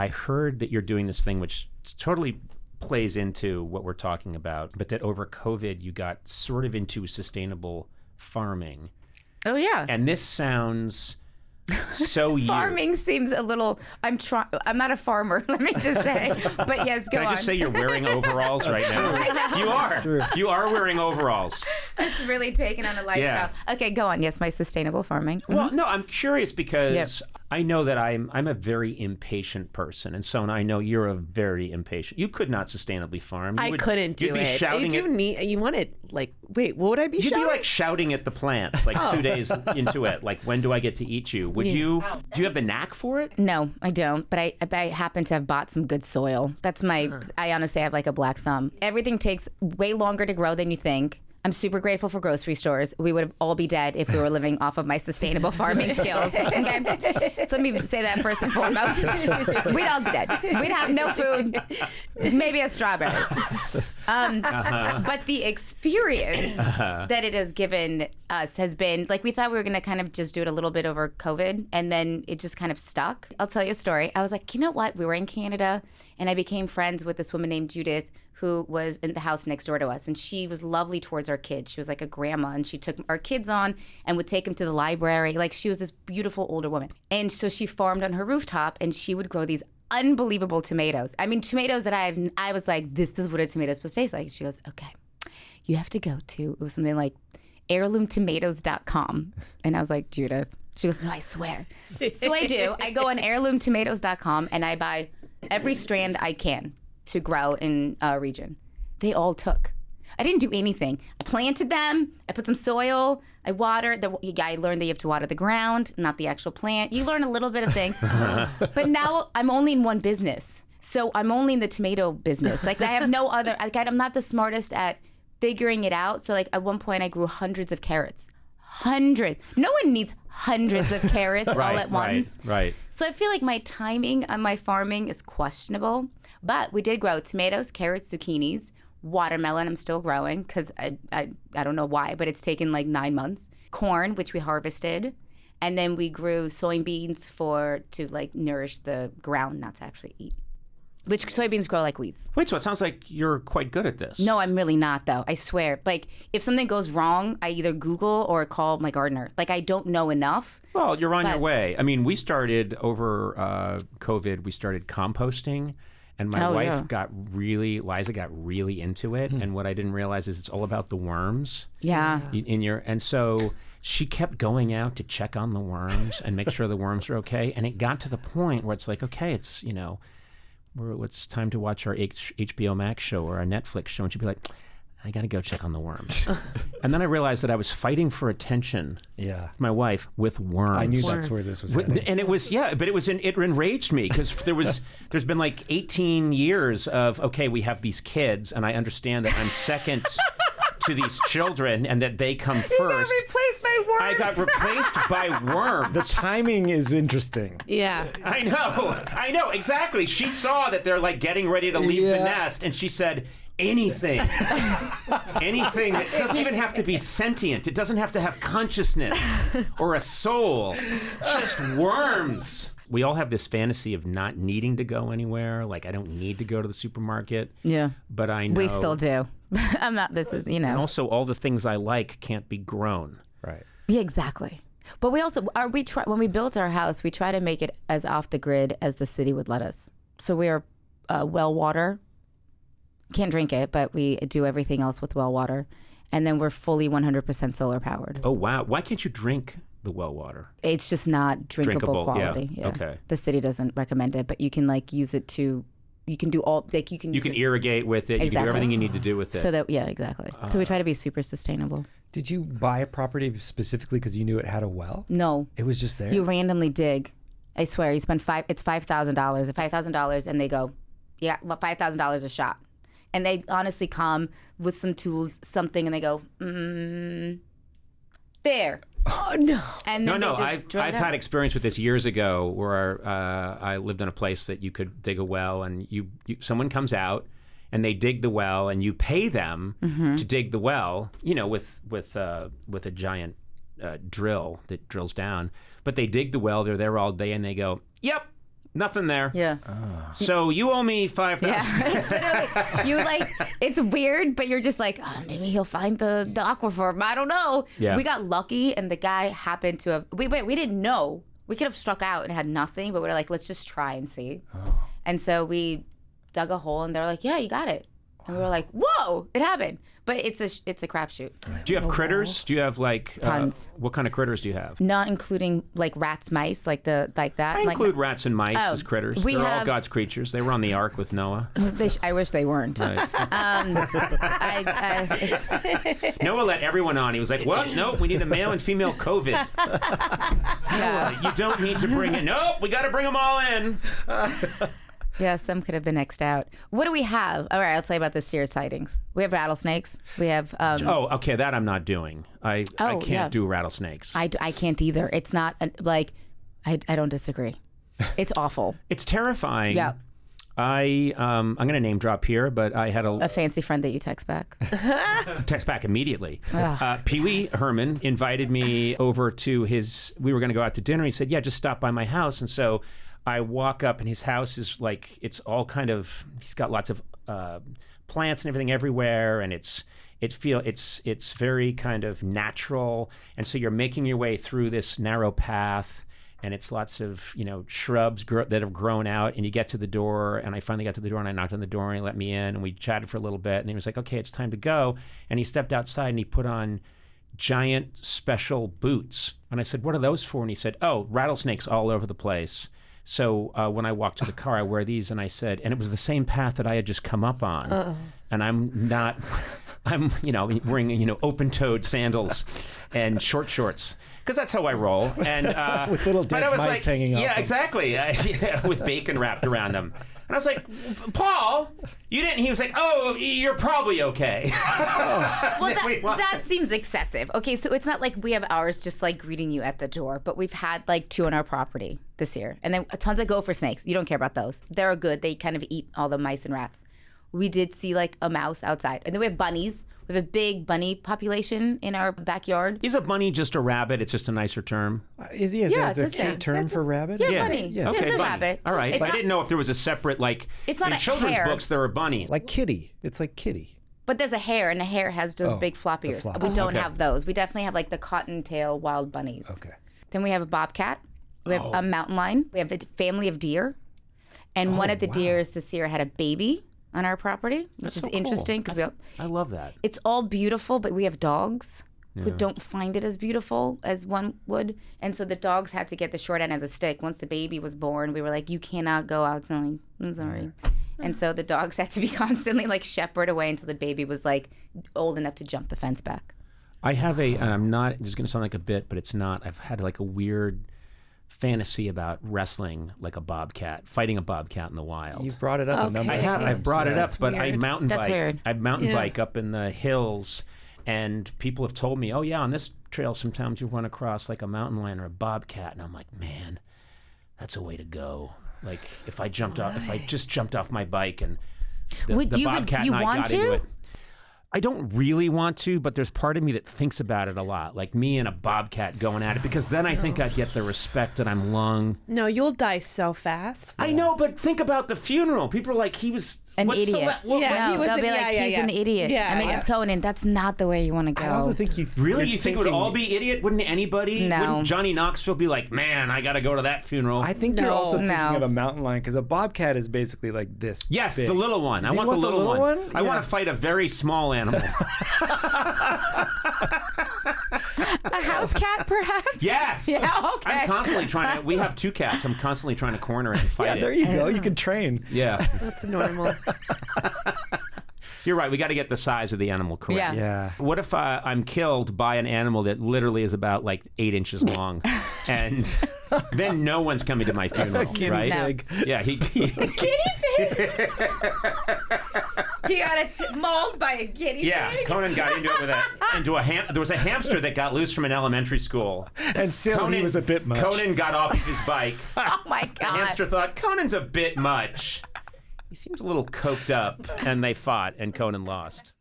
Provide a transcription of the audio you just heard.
I heard that you're doing this thing which totally plays into what we're talking about, but that over COVID you got sort of into sustainable farming. Oh yeah. And this sounds so you. Farming seems a little. I'm not a farmer. Let me just say. But yes, go on. Can I just say you're wearing overalls right now? You are. You are wearing overalls. It's really taken on a lifestyle. Yeah. Okay, go on. Yes, my sustainable farming. Well, no, I'm curious because I know that I'm a very impatient person, and so I know you're a very impatient. You could not sustainably farm. I couldn't do you'd be it. Shouting You want it like, wait, what would I be You'd shouting? be like shouting at the plants, like 2 days into it. Like, when do I get to eat you? Would you? Do you have the knack for it? No, I don't. But I happen to have bought some good soil. That's my. I honestly have like a black thumb. Everything takes way longer to grow than you think. I'm super grateful for grocery stores. We would all be dead if we were living off of my sustainable farming skills. Okay? So let me say that first and foremost. We'd all be dead. We'd have no food, maybe a strawberry. But the experience that it has given us has been, like, we thought we were going to kind of just do it a little bit over COVID, and then it just kind of stuck. I'll tell you a story. I was like, you know what? We were in Canada, and I became friends with this woman named Judith, who was in the house next door to us. And she was lovely towards our kids. She was like a grandma, and she took our kids on and would take them to the library. Like, she was this beautiful older woman. And so she farmed on her rooftop, and she would grow these unbelievable tomatoes. I mean, tomatoes that I was like, this is what a tomato is supposed to taste like. She goes, okay, you have to go to, it was something like heirloomtomatoes.com. And I was like, Judith. She goes, no, I swear. So I do. I go on heirloomtomatoes.com, and I buy every strand I can to grow in a region. They all took. I didn't do anything. I planted them. I put some soil. I watered. I learned that you have to water the ground, not the actual plant. You learn a little bit of things. But now I'm only in one business. So I'm only in the tomato business. Like, I have no other, like, I'm not the smartest at figuring it out. So, like, at one point I grew hundreds of carrots. Hundreds. No one needs hundreds of carrots all at once. Right. So I feel like my timing on my farming is questionable. But we did grow tomatoes, carrots, zucchinis, watermelon. I'm still growing because I don't know why, but it's taken like 9 months. Corn, which we harvested. And then we grew soybeans to like nourish the ground, not to actually eat. Which soybeans grow like weeds. Wait, so it sounds like you're quite good at this. No, I'm really not, though. I swear. Like, if something goes wrong, I either Google or call my gardener. Like, I don't know enough. Well, you're on your way. I mean, we started over COVID, we started composting. And my wife Liza got really into it. And what I didn't realize is it's all about the worms. Yeah. And so she kept going out to check on the worms and make sure the worms are okay. And it got to the point where it's like, okay, it's, it's time to watch our HBO Max show or our Netflix show. And she'd be like, I got to go check on the worms. And then I realized that I was fighting for attention with my wife with worms. I knew that's where this was heading. And it was, but it enraged me because there's been like 18 years of, okay, we have these kids and I understand that I'm second to these children and that they come first. You got replaced by worms. I got replaced by worms. The timing is interesting. Yeah. I know, exactly. She saw that they're like getting ready to leave the nest and she said, anything that doesn't even have to be sentient. It doesn't have to have consciousness or a soul. Just worms. We all have this fantasy of not needing to go anywhere. Like, I don't need to go to the supermarket. Yeah. But I know. We still do. I'm not, And also, all the things I like can't be grown. Right. Yeah, exactly. But we also, when we built our house, we try to make it as off the grid as the city would let us. So we are well water. Can't drink it, but we do everything else with well water. And then we're fully 100% solar powered. Oh, wow. Why can't you drink the well water? It's just not drinkable quality. Yeah. Okay. The city doesn't recommend it, but you can like use it to, you can do all, like you can You can irrigate with it. Exactly. You can do everything you need to do with it. So that, exactly. So we try to be super sustainable. Did you buy a property specifically because you knew it had a well? No. It was just there? You randomly dig. I swear, you spend it's $5,000. $5,000 and they go, well, $5,000 a shot. And they honestly come with some tools, something, and they go, there. Oh, no. And then I've had experience with this years ago where I lived in a place that you could dig a well and someone comes out and they dig the well and you pay them to dig the well, with a giant drill that drills down. But they dig the well, they're there all day and they go, yep, Nothing there. Yeah. So you owe me $5,000. Yeah. Literally, you it's weird, but you're just like, oh, maybe he'll find the aquifer. I don't know. Yeah. We got lucky, and the guy happened to have. We didn't know. We could have struck out and had nothing, but we were like, let's just try and see. And so we dug a hole, and they're like, yeah, you got it. And we were like, whoa, it happened. But it's a crapshoot. Do you have critters? Do you have Tons. What kind of critters do you have? Not including like rats, mice, like that. I include rats and mice Oh, as critters. we They're all have- God's creatures. They were on the ark with Noah. I wish they weren't. Right. I, Noah let everyone on. He was like, what? Nope, we need a male and female COVID. yeah. You don't need to bring it. Nope, we got to bring them all in. Yeah, some could have been X'd out. What do we have? All right, I'll tell you about the Sears sightings. We have rattlesnakes. We have. Oh, okay, that I'm not doing. I can't yeah. do rattlesnakes. I can't either. It's not like. I don't disagree. It's awful. It's terrifying. Yeah. I'm going to name drop here, but I had A fancy friend that you text back. text back immediately. Pee Wee Herman invited me over to his. We were going to go out to dinner. He said, "Yeah, just stop by my house." And so I walk up, and his house is like it's all kind of. He's got lots of plants and everything everywhere, and it's very kind of natural. And so you're making your way through this narrow path. And it's lots of, shrubs that have grown out. And you get to the door, and I finally got to the door, and I knocked on the door, and he let me in, and we chatted for a little bit. And he was like, okay, it's time to go. And he stepped outside, and he put on giant special boots. And I said, what are those for? And he said, oh, rattlesnakes all over the place. So when I walk to the car, I wear these. And I said, and it was the same path that I had just come up on. Uh-oh. And I'm wearing, open-toed sandals and short shorts. Because that's how I roll, and with little dead mice hanging off. Yeah, exactly. With bacon wrapped around them. And I was like, Paul, you didn't. He was like, oh, you're probably okay. Well, that seems excessive. Okay, so it's not like we have ours just like greeting you at the door, but we've had like 2 on our property this year, and then tons of gopher snakes. You don't care about those. They're good. They kind of eat all the mice and rats. We did see like a mouse outside, and then we have bunnies. We have a big bunny population in our backyard. Is a bunny just a rabbit? It's just a nicer term? Is it's a the cute same. term for rabbit? Yeah, bunny. Yeah. Okay, it's a bunny. rabbit. All right. It's But I not- didn't know if there was a separate, It's not in a children's hare. books, there are bunnies. Like kitty. It's like kitty. But there's a hare, and the hare has those big flop the ears. flop. We don't Okay. have those. We definitely have like the cottontail wild bunnies. Okay. Then we have a bobcat. We have a mountain lion. We have a family of deer. And one of the deers this year had a baby on our property, which is so cool. interesting because I love that. it's all beautiful, but we have dogs who don't find it as beautiful as one would. And so the dogs had to get the short end of the stick. Once the baby was born, we were like, you cannot go outside. I'm sorry. And so the dogs had to be constantly like shepherded away until the baby was like old enough to jump the fence back. I have and I'm not, this is going to sound like a bit, but it's not. I've had like a weird fantasy about wrestling like a bobcat, fighting a bobcat in the wild. You've brought it up a number I of have. times. I've brought it Yeah. up, but I weird. mountain That's bike. weird. I mountain Yeah. bike up in the hills, and people have told me, "Oh yeah, on this trail sometimes you run across like a mountain lion or a bobcat," and I'm like, "Man, that's a way to go." Like if I just jumped off my bike and the bobcat you and I want got into to? it. I don't really want to, but there's part of me that thinks about it a lot, like me and a bobcat going at it, because then I think I'd get the respect that I'm lung. No, you'll die so fast. I know, but think about the funeral. People are like, he was An what's the idiot. Yeah, No, he was they'll be a- like, yeah, he's yeah. an idiot. Yeah, I mean, yeah. Conan, that's not the way you want to go. I also think you Really? you're You think it would thinking- all be idiot? Wouldn't anybody? No. Wouldn't Johnny Knoxville be like, man, I got to go to that funeral? I think you're No. also thinking No. of a mountain lion because a bobcat is basically like this. Yes, big. the little one. I You want the little one. I Yeah. want to fight a very small animal. a house cat, perhaps? Yes. Yeah, okay. I'm constantly trying to. We have 2 cats. I'm constantly trying to corner it and fight Yeah, it. there you go. You can train. Yeah. That's normal. You're right. We got to get the size of the animal correct. Yeah. Yeah. What if I'm killed by an animal that literally is about like 8 inches long, and then no one's coming to my funeral, Guinea right? pig. Yeah, he Guinea pig? He got mauled by a guinea yeah. pig? Conan got into it with there was a hamster that got loose from an elementary school. And still, he was a bit much. Conan got off of his bike. Oh my The God. hamster thought, Conan's a bit much. He seems a little coked up, and they fought, and Conan lost.